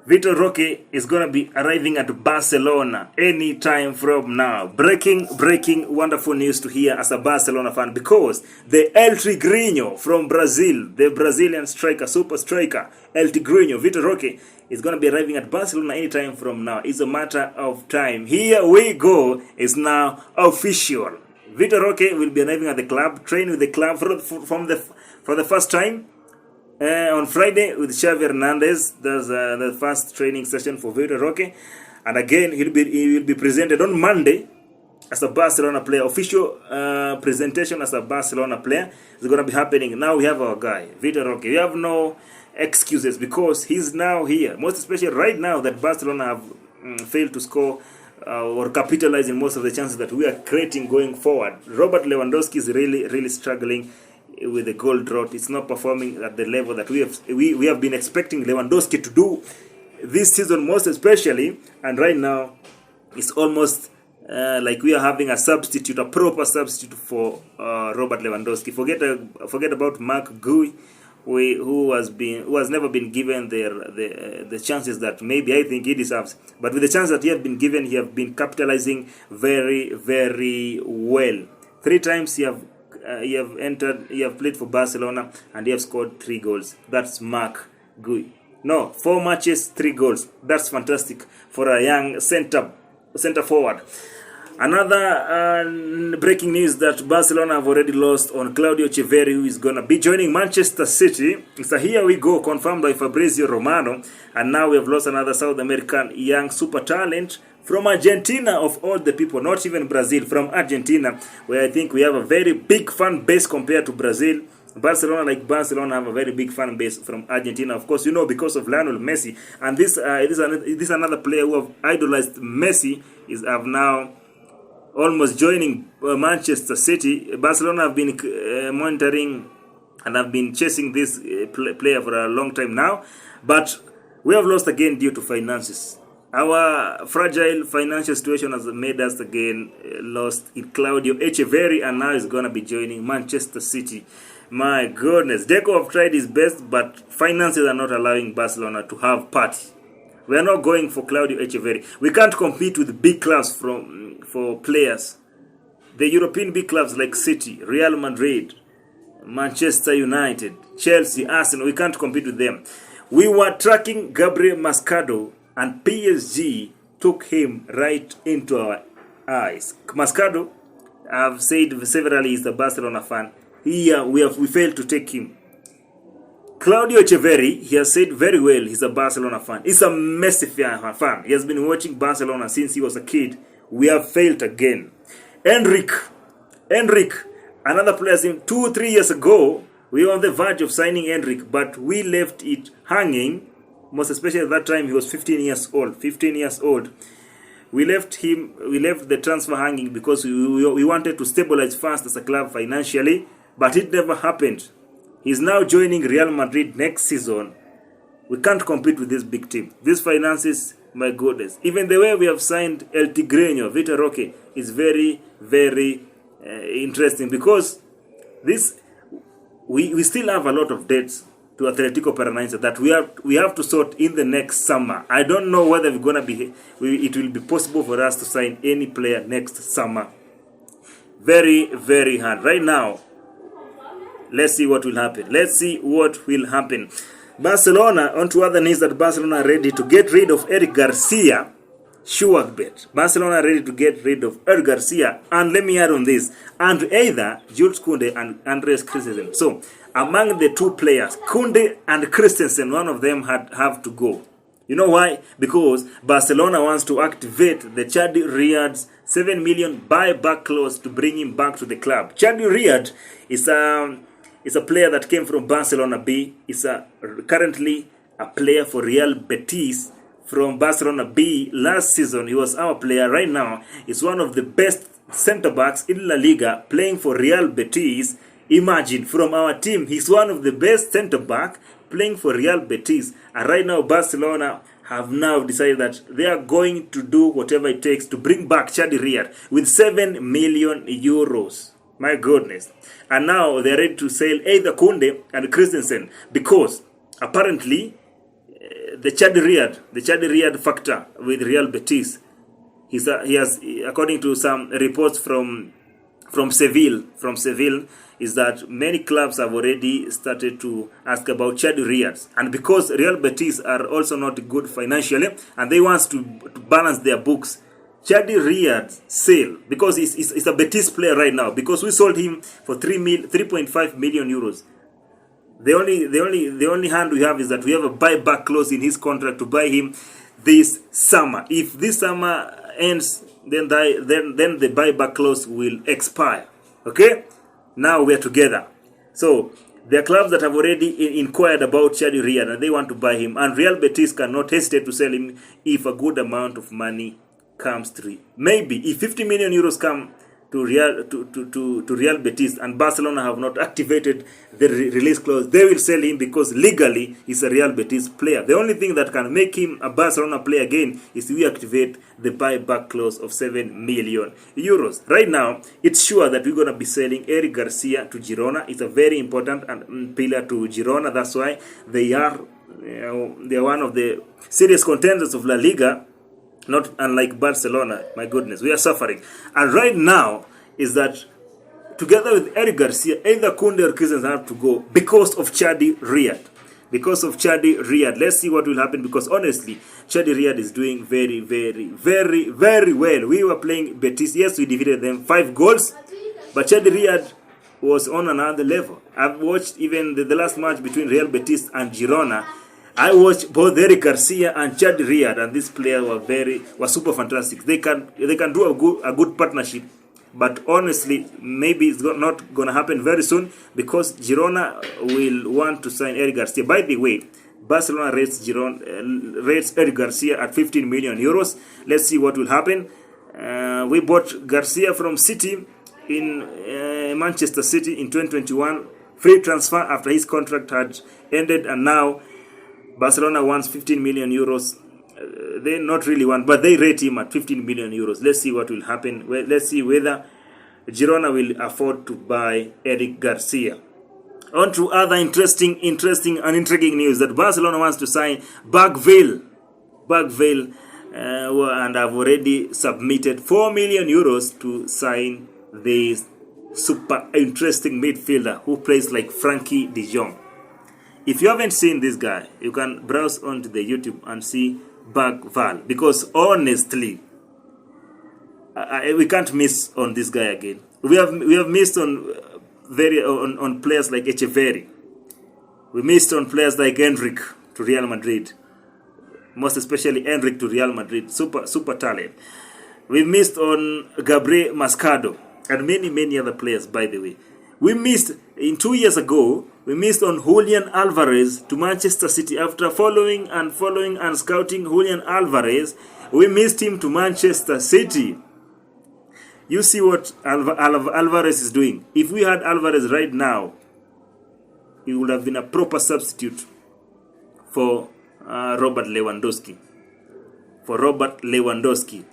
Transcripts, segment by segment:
Vitor Roque is going to be arriving at Barcelona anytime from now. Breaking, wonderful news to hear as a Barcelona fan, because the El Tigrinho from Brazil, the Brazilian striker, super striker, El Tigrinho, Vitor Roque, is going to be arriving at Barcelona anytime from now. It's a matter of time. Here we go. It's now official. Vitor Roque will be arriving at the club, training with the club for the first time. On Friday with Xavi Hernandez. There's the first training session for Vitor Roque, and again he will be presented on Monday as a Barcelona player. Official presentation as a Barcelona player is going to be happening. Now we have our guy Vitor Roque. We have no excuses because he's now here. Most especially right now that Barcelona have failed to score or capitalize in most of the chances that we are creating going forward. Robert Lewandowski is really struggling with the goal drought. It's not performing at the level that we have been expecting Lewandowski to do this season, most especially. And right now, it's almost like we are having a proper substitute for Robert Lewandowski. Forget about Marc Guy, who has never been given the chances that maybe I think he deserves. But with the chance that he has been given, he has been capitalizing very well. 3 times he have played for Barcelona and he have scored 3 goals. That's Marc Guy. No, 4 matches, 3 goals. That's fantastic for a young center forward. Another breaking news that Barcelona have already lost on Claudio Echeverri, who is going to be joining Manchester City. So here we go, confirmed by Fabrizio Romano. And now we have lost another South American young super talent from Argentina, of all the people, not even Brazil, from Argentina, where I think we have a very big fan base compared to Brazil. Barcelona have a very big fan base from Argentina, of course, because of Lionel Messi. And this is another player who have idolized Messi, have now almost joining Manchester City. Barcelona have been monitoring and have been chasing this player for a long time now, but we have lost again due to finances. Our fragile financial situation has made us again lost in Claudio Echeverri, and now he's going to be joining Manchester City. My goodness, Deco have tried his best, but finances are not allowing Barcelona to have party. We are not going for Claudio Echeverri. We can't compete with big clubs for players. The European big clubs like City, Real Madrid, Manchester United, Chelsea, Arsenal, we can't compete with them. We were tracking Gabriel Mascado, and PSG took him right into our eyes. Mascado, I've said severally, is the Barcelona fan. Here we failed to take him. Claudio Echeverri, he has said very well, he's a Barcelona fan. He's a MESSI fan. He has been watching Barcelona since he was a kid. We have failed again. Enric, another player, 2-3 years ago, we were on the verge of signing Enric, but we left it hanging. Most especially at that time, he was 15 years old. We left the transfer hanging because we wanted to stabilize fast as a club financially, but it never happened. He's now joining Real Madrid next season. We can't compete with this big team. These finances, my goodness. Even the way we have signed El Tigrinho, Vitor Roque, is very interesting, because we still have a lot of debts to Atletico Paranaense that we have to sort in the next summer. I don't know whether it will be possible for us to sign any player next summer. Very hard. Right now, let's see what will happen. Barcelona, on to other news, that Barcelona are ready to get rid of Eric Garcia. Sure bet. Barcelona are ready to get rid of Eric Garcia. And let me add on this. And either Jules Kounde and Andreas Christensen. So, among the 2 players, Kounde and Christensen, one of them have to go. You know why? Because Barcelona wants to activate the Chadi Riyad's 7 million buyback clause to bring him back to the club. Chadi Riyad is a player that came from Barcelona B. Is currently a player for Real Betis from Barcelona B. Last season, he was our player. Right now, he's one of the best centre-backs in La Liga, playing for Real Betis. Imagine, from our team, he's one of the best centre-back playing for Real Betis. And right now, Barcelona have now decided that they are going to do whatever it takes to bring back Chadi Riyad with 7 million euros. My goodness. And now they're ready to sell either Kounde and Christensen, because apparently the Chad Riyad factor with Real Betis. He has, according to some reports from Seville, is that many clubs have already started to ask about Chad Riyad, and because Real Betis are also not good financially and they want to balance their books, Chad Riyad sale, because he's a Betis player right now, because we sold him for 3.5 million euros. The only hand we have is that we have a buyback clause in his contract to buy him this summer. If this summer ends, then the buyback clause will expire. Okay, now we are together. So there are clubs that have already inquired about Chad Riyad and they want to buy him, and Real Betis cannot hesitate to sell him if a good amount of money comes through. Maybe if 50 million euros come to Real Betis and Barcelona have not activated the release clause, they will sell him, because legally he's a Real Betis player. The only thing that can make him a Barcelona player again is to activate the buyback clause of 7 million euros. Right now, it's sure that we're going to be selling Eric Garcia to Girona. It's a very important pillar to Girona. That's why they are one of the serious contenders of La Liga. Not unlike Barcelona. My goodness, we are suffering. And right now is that together with Eric Garcia, either Kounde or Christensen have to go because of Chad Riyad. Because of Chad Riyad. Let's see what will happen, because honestly, Chad Riyad is doing very, very, very, very well. We were playing Betis. Yes, we defeated them 5 goals. But Chad Riyad was on another level. I've watched even the last match between Real Betis and Girona. I watched both Eric Garcia and Chad Riyad, and these players were super fantastic. They can do a good partnership, but honestly, maybe it's not gonna happen very soon, because Girona will want to sign Eric Garcia. By the way, Barcelona rates Eric Garcia at 15 million euros. Let's see what will happen. We bought Garcia from City in Manchester City in 2021, free transfer after his contract had ended, and now Barcelona wants 15 million euros. They not really want, but they rate him at 15 million euros. Let's see what will happen. Let's see whether Girona will afford to buy Eric Garcia. On to other interesting and intriguing news, that Barcelona wants to sign Barca, and have already submitted 4 million euros to sign this super interesting midfielder who plays like Frankie de Jong. If you haven't seen this guy, you can browse onto the YouTube and see Barca, because honestly, we can't miss on this guy again. We have missed on players like Echeverri. We missed on players like Enric to Real Madrid, most especially Enric to Real Madrid, super talent. We missed on Gabriel Mascado and many other players. By the way, we missed in 2 years ago. We missed on Julian Alvarez to Manchester City. After following and scouting Julian Alvarez, we missed him to Manchester City. You see what Alvarez is doing. If we had Alvarez right now, he would have been a proper substitute for Robert Lewandowski.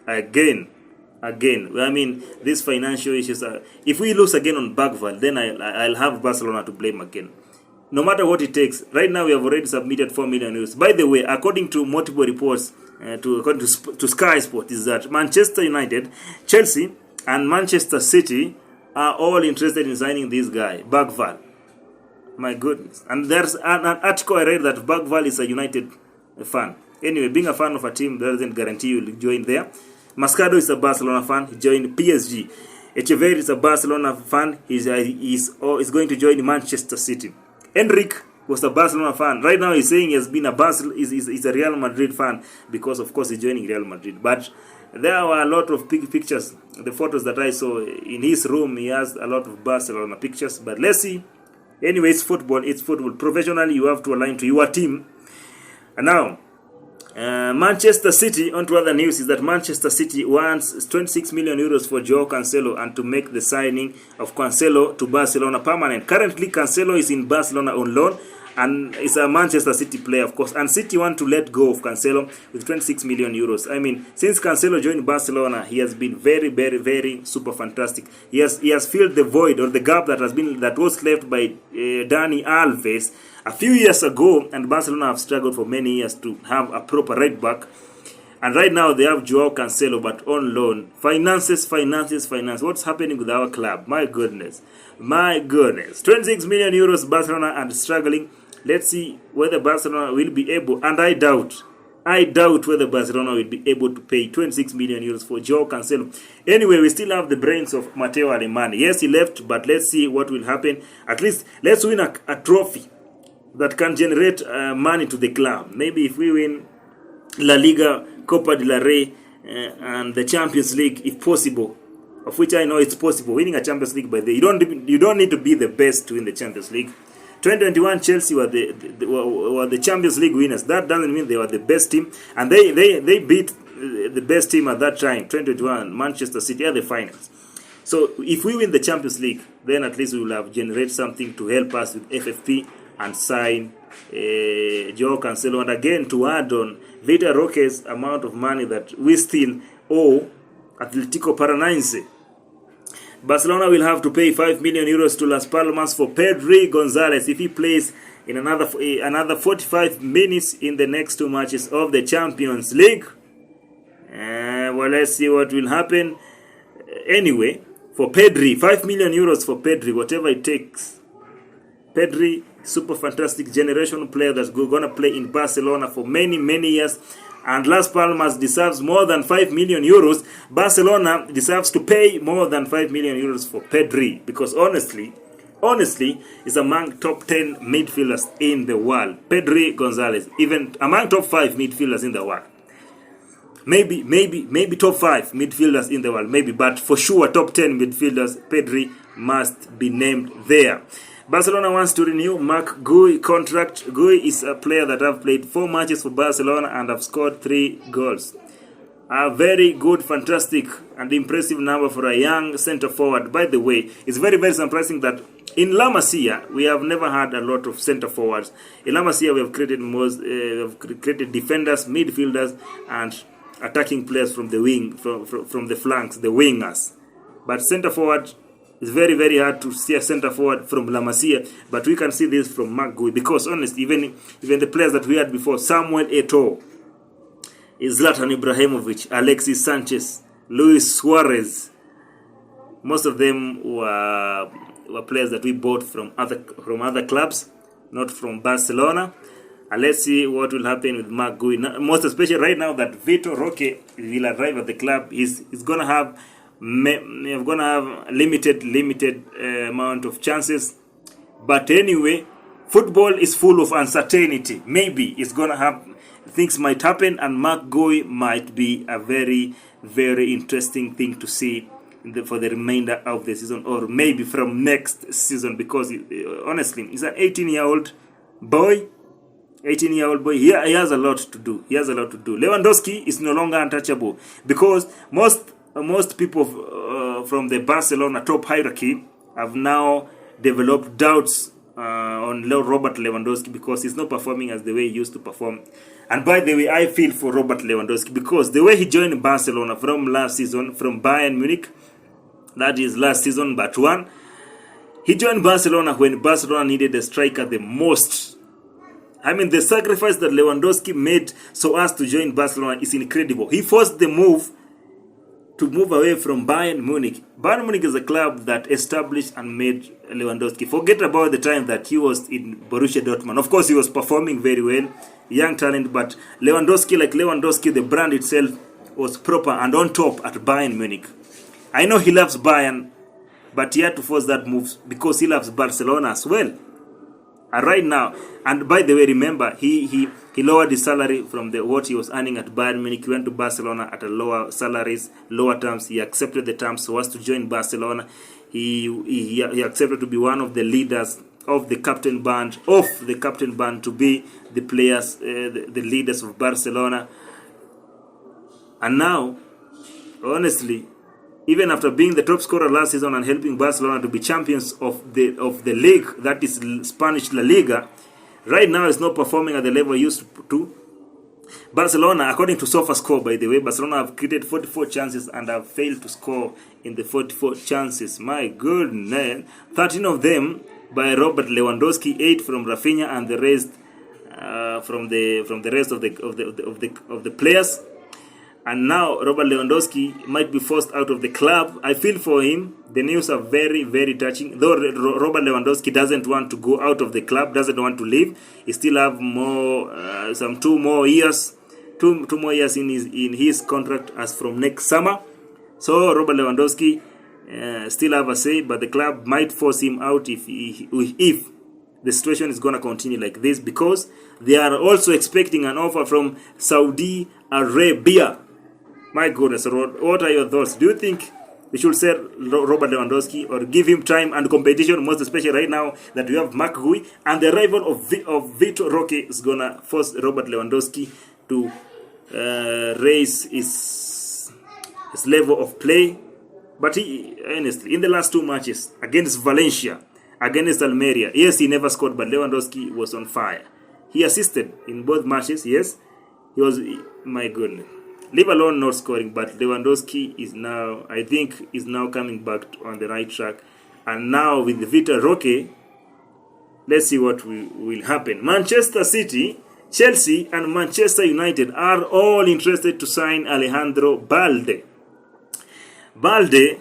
Again, I mean, these financial issues are... If we lose again on Barca, then I'll have Barcelona to blame again. No matter what it takes. Right now, we have already submitted 4 million euros. By the way, according to multiple reports, according to Sky Sport, is that Manchester United, Chelsea, and Manchester City are all interested in signing this guy, Barca. My goodness. And there's an article I read that Barca is a United fan. Anyway, being a fan of a team doesn't guarantee you'll join there. Mascado is a Barcelona fan. He joined PSG. Echeverri is a Barcelona fan. He's going to join Manchester City. Enric was a Barcelona fan. Right now, he's saying he's been he's a Real Madrid fan, because of course he's joining Real Madrid. But there were a lot of pictures. The photos that I saw in his room, he has a lot of Barcelona pictures. But let's see. Anyway, it's football. It's football. Professionally, you have to align to your team. And now, Manchester City, on to other news, is that Manchester City wants 26 million euros for Joao Cancelo, and to make the signing of Cancelo to Barcelona permanent. Currently, Cancelo is in Barcelona on loan, and it's a Manchester City player, of course. And City want to let go of Cancelo with 26 million euros. I mean, since Cancelo joined Barcelona, he has been very, very, very super fantastic. He has filled the void or the gap that was left by Dani Alves a few years ago, and Barcelona have struggled for many years to have a proper right back. And right now they have Joao Cancelo, but on loan. Finances. What's happening with our club? My goodness. 26 million euros, Barcelona, and struggling. Let's see whether Barcelona will be able, and I doubt whether Barcelona will be able to pay 26 million euros for Joao Cancelo. Anyway, we still have the brains of Matteo Alemany. Yes, he left, but let's see what will happen. At least let's win a trophy that can generate money to the club. Maybe if we win La Liga, Copa del Rey, and the Champions League, if possible, of which I know it's possible. Winning a Champions League, by the you don't need to be the best to win the Champions League. 2021 Chelsea were the Champions League winners. That doesn't mean they were the best team, and they beat the best team at that time. 2021 Manchester City at the finals. So if we win the Champions League, then at least we will have generated something to help us with FFP and sign Joao Cancelo, and again to add on Vitor Roque's amount of money that we still owe Atletico Paranaense. Barcelona will have to pay 5 million euros to Las Palmas for Pedri Gonzalez if he plays in another 45 minutes in the next two matches of the Champions League. Well, let's see what will happen. Anyway, for Pedri, 5 million euros for Pedri, whatever it takes. Pedri, super fantastic generational player that's going to play in Barcelona for many, many years. And Las Palmas deserves more than 5 million euros. Barcelona deserves to pay more than 5 million euros for Pedri. Because honestly, is among top 10 midfielders in the world. Pedri Gonzalez, even among top 5 midfielders in the world. Maybe top 5 midfielders in the world. Maybe, but for sure top 10 midfielders, Pedri must be named there. Barcelona wants to renew Marc Gui's contract. Gui is a player that have played 4 matches for Barcelona and have scored 3 goals. A very good, fantastic, and impressive number for a young centre forward. By the way, it's very, very surprising that in La Masia we have never had a lot of centre forwards. In La Masia we have created defenders, midfielders, and attacking players from the wing, from the flanks, the wingers. But centre forward, it's very, very hard to see a centre forward from La Masia, but we can see this from Marc Gui, because honestly, even the players that we had before, Samuel Eto'o, Zlatan Ibrahimovic, Alexis Sanchez, Luis Suarez, most of them were players that we bought from other clubs, not from Barcelona. And let's see what will happen with Marc Gui. Most especially right now that Vitor Roque will arrive at the club, he's gonna have limited amount of chances. But anyway, football is full of uncertainty. Maybe it's gonna happen, things might happen, and Marc Gui might be a very, very interesting thing to see for the remainder of the season, or maybe from next season, because honestly, he's an 18-year-old boy. He has a lot to do. Lewandowski is no longer untouchable, because most people from the Barcelona top hierarchy have now developed doubts on Robert Lewandowski, because he's not performing as the way he used to perform. And by the way, I feel for Robert Lewandowski, because the way he joined Barcelona from last season, from Bayern Munich, that is last season but one, he joined Barcelona when Barcelona needed a striker the most. I mean, the sacrifice that Lewandowski made so as to join Barcelona is incredible. He forced the move away from Bayern Munich. Bayern Munich is a club that established and made Lewandowski. Forget about the time that he was in Borussia Dortmund. Of course, he was performing very well, young talent, but Lewandowski, the brand itself was proper and on top at Bayern Munich. I know he loves Bayern, but he had to force that move because he loves Barcelona as well. And right now, and by the way, remember, he lowered his salary from what he was earning at Bayern Munich. He went to Barcelona at a lower salaries, lower terms. He accepted the terms so as to join Barcelona. He accepted to be one of the leaders of the captain band, to be the players, the leaders of Barcelona. And now, honestly, even after being the top scorer last season and helping Barcelona to be champions of the league, that is Spanish La Liga, right now is not performing at the level used to. Barcelona, according to SofaScore, by the way, Barcelona have created 44 chances and have failed to score in the 44 chances. My goodness, 13 of them by Robert Lewandowski, 8 from Rafinha, and the rest from the rest of the players. And now Robert Lewandowski might be forced out of the club. I feel for him. The news are very, very touching. Though Robert Lewandowski doesn't want to go out of the club, doesn't want to leave, he still have more, some 2 more years in his contract as from next summer. So Robert Lewandowski still have a say, but the club might force him out if the situation is going to continue like this, because they are also expecting an offer from Saudi Arabia. My goodness, what are your thoughts? Do you think we should sell Robert Lewandowski or give him time and competition, most especially right now that we have Marc Gui, and the arrival of Vitor Roque is going to force Robert Lewandowski to raise his level of play? But he, honestly, in the last 2 matches, against Valencia, against Almeria, yes, he never scored, but Lewandowski was on fire. He assisted in both matches, yes. He was, my goodness. Leave alone not scoring, but Lewandowski is now, I think, is now coming back on the right track. And now with Vitor Roque, let's see what will happen. Manchester City, Chelsea, and Manchester United are all interested to sign Alejandro Balde. Balde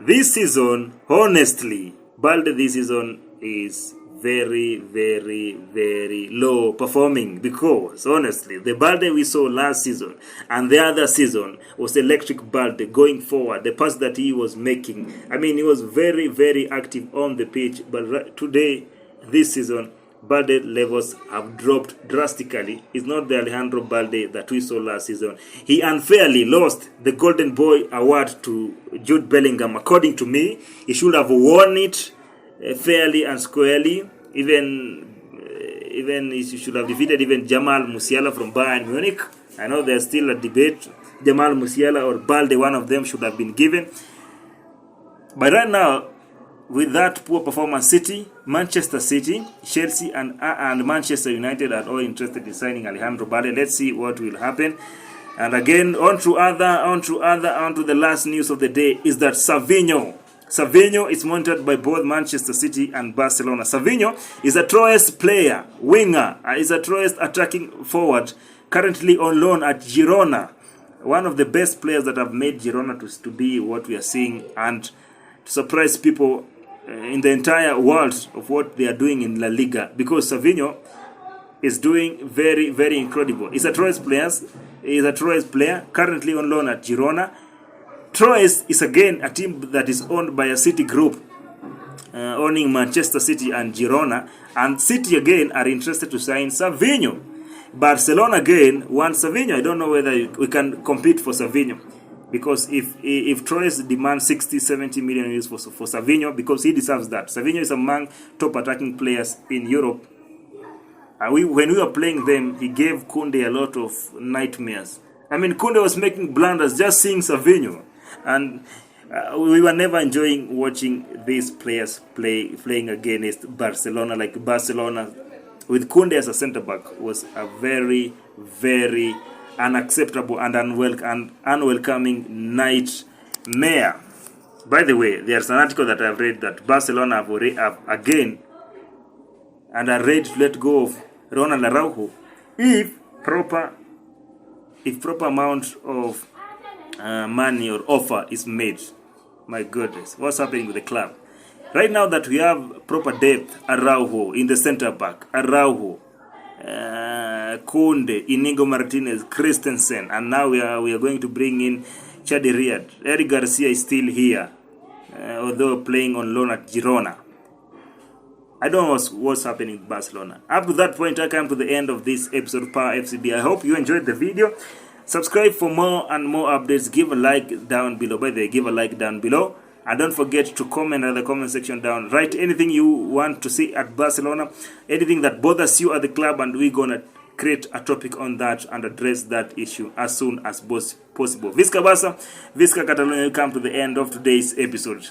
this season, honestly, Balde this season is very, very, very low performing, because honestly, the Balde we saw last season and the other season was electric Balde going forward. The pass that he was making, I mean, he was very, very active on the pitch. But today, this season, Balde levels have dropped drastically. It's not the Alejandro Balde that we saw last season. He unfairly lost the Golden Boy award to Jude Bellingham. According to me, he should have won it fairly and squarely. Even he should have defeated even Jamal Musiala from Bayern Munich. I know there's still a debate. Jamal Musiala or Balde, one of them should have been given. But right now, with that poor performance, City, Manchester City, Chelsea, and Manchester United are all interested in signing Alejandro Balde. Let's see what will happen. And again, on to the last news of the day is that Savinho is monitored by both Manchester City and Barcelona. Savinho is a truest player, winger, is a truest attacking forward, currently on loan at Girona. One of the best players that have made Girona to be what we are seeing, and to surprise people in the entire world of what they are doing in La Liga, because Savinho is doing very, very incredible. He's a truest player, currently on loan at Girona. Troyes is again a team that is owned by a City group, owning Manchester City and Girona, and City again are interested to sign Savinho. Barcelona again wants Savinho. I don't know whether we can compete for Savinho, because if Troyes demands 60-70 million euros for Savinho, because he deserves that. Savinho is among top attacking players in Europe. When we were playing them, he gave Kounde a lot of nightmares. I mean, Kounde was making blunders just seeing Savinho. And we were never enjoying watching these players playing against Barcelona. Like Barcelona, with Kounde as a centre-back, was a very, very unacceptable and unwelcoming nightmare. By the way, there's an article that I've read that Barcelona have again and are ready to let go of Ronald Araujo if proper amount of money or offer is made. My goodness, what's happening with the club right now that we have proper depth? Araujo in the center back, Araujo, Kounde, Inigo Martinez, Christensen, and now we are going to bring in Chadi Riyad. Eric Garcia is still here, although playing on loan at Girona. I don't know what's happening in Barcelona. Up to that point, I come to the end of this episode of Power FCB. I hope you enjoyed the video. Subscribe for more and more updates. Give a like down below. By the way, give a like down below. And don't forget to comment in the comment section down. Write anything you want to see at Barcelona. Anything that bothers you at the club. And we're going to create a topic on that and address that issue as soon as possible. Visca Barca, Visca Catalonia. Come to the end of today's episode.